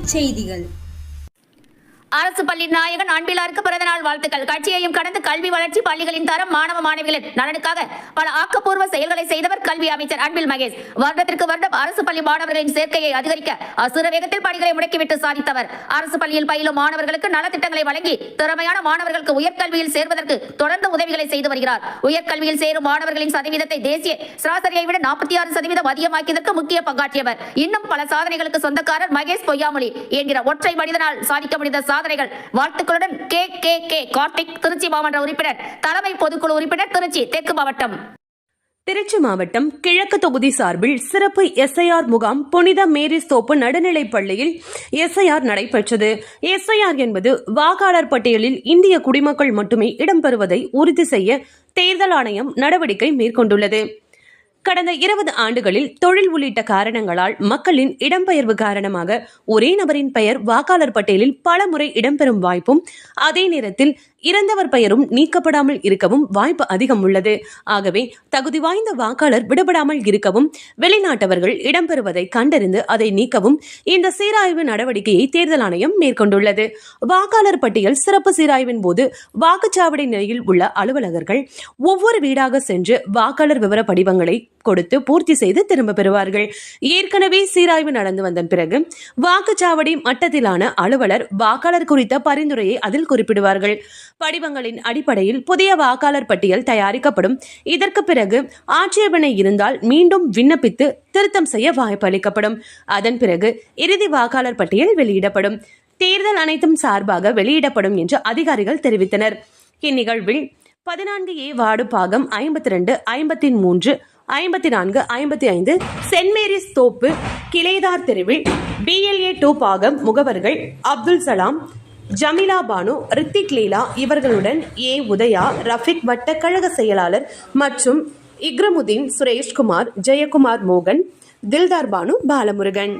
தலைப்புச் செய்திகள். அரசு பள்ளி நாயகன் அன்பிலாருக்கு பிறந்தநாள் வாழ்த்துக்கள். கட்சியையும் கடந்து கல்வி வளர்ச்சி, பள்ளிகளின் தரம், மாணவ மாணவிகளின் நலனுக்காக பல ஆக்கப்பூர்வ செயல்களை செய்தவர் கல்வி அமைச்சர் அன்பில் மகேஷ். வருடத்திற்கு வருடம் அரசு பள்ளி மாணவர்களின் சேர்க்கையை அதிகரிக்க அசுர வேகத்தில் பணிகளை முடக்கிவிட்டு சாதித்தவர். அரசு பள்ளியில் பயிலும் மாணவர்களுக்கு நலத்திட்டங்களை வழங்கி திறமையான மாணவர்களுக்கு உயர்கல்வியில் சேர்வதற்கு தொடர்ந்து உதவிகளை செய்து வருகிறார். உயர்கல்வியில் சேரும் மாணவர்களின் சதவீதத்தை தேசிய சராசரியை விட 46% அதிகமாக்கியதற்கு முக்கிய பங்காற்றியவர். இன்னும் பல சாதனைகளுக்கு சொந்தக்காரர் மகேஷ் பொய்யாமொழி என்கிற ஒற்றை மனிதனால் சாதிக்க முடிந்த சாதனைகள். வாழ்த்துக்களுடன் கே கார்த்திக், திருச்சி மாவட்ட உறுப்பினர், தலைமை பொதுக்குழு உறுப்பினர், திருச்சி தெற்கு மாவட்டம். திருச்சி மாவட்டம் கிழக்கு தொகுதி சார்பில் சிறப்பு எஸ்ஐஆர் முகாம் புனித மேரிஸ் தோப்பு நடுநிலைப் பள்ளியில் எஸ்ஐஆர் நடைபெற்றது. எஸ்ஐஆர் என்பது வாக்காளர் பட்டியலில் இந்திய குடிமக்கள் மட்டுமே இடம்பெறுவதை உறுதி செய்ய தேர்தல் ஆணையம் நடவடிக்கை மேற்கொண்டுள்ளது. கடந்த 20 ஆண்டுகளில் தொழில் உள்ளிட்ட காரணங்களால் மக்களின் இடம்பெயர்வு காரணமாக ஒரே நபரின் பெயர் வாக்காளர் பட்டியலில் பல முறை இடம்பெறும் வாய்ப்பும், அதே நேரத்தில் இறந்தவர் பெயரும் நீக்கப்படாமல் இருக்கவும் வாய்ப்பு அதிகம் உள்ளது. ஆகவே தகுதி வாய்ந்த வாக்காளர் விடுபடாமல் இருக்கவும், வெளிநாட்டவர்கள் இடம்பெறுவதை கண்டறிந்து அதை நீக்கவும் இந்த சீராய்வு நடவடிக்கையை தேர்தல் ஆணையம் மேற்கொண்டுள்ளது. வாக்காளர் பட்டியல் சிறப்பு சீராய்வின் போது வாக்குச்சாவடி நிலையில் உள்ள அலுவலகர்கள் ஒவ்வொரு வீடாக சென்று வாக்காளர் விவர படிவங்களை கொடுத்து பூர்த்தி செய்து திரும்ப பெறுவார்கள். ஏற்கனவே சீராய்வு நடந்து வந்த பிறகு வாக்குச்சாவடி மட்டத்திலான அலுவலர் வாக்காளர் குறித்த பரிந்துரையை அதில் குறிப்பிடுவார்கள். படிவங்களின் அடிப்படையில் புதிய வாக்காளர் பட்டியல் தயாரிக்கப்படும். இதற்கு பிறகு ஆட்சேபனை இருந்தால் மீண்டும் விண்ணப்பித்து திருத்தம் செய்ய வாய்ப்பு அளிக்கப்படும். அதன் பிறகு இறுதி வாக்காளர் பட்டியல் வெளியிடப்படும். தேர்தல் அனைத்தும் சார்பாக வெளியிடப்படும் என்று அதிகாரிகள் தெரிவித்தனர். இந்நிகழ்வில் 14A வார்டு பாகம் 52, 53, 54, 55 சென்ட் மேரிஸ் தோப்பு கிளைதார் தெருவில் BLA 2 பாகம் முகவர்கள் அப்துல் சலாம், ஜமீலா பானு, ரித்திக் லீலா இவர்களுடன் உதயா, ரஃபிக் வட்ட கழக செயலாளர் மற்றும் இக்ரமுதீன், சுரேஷ்குமார், ஜெயக்குமார், மோகன், தில்தார் பானு, பாலமுருகன்.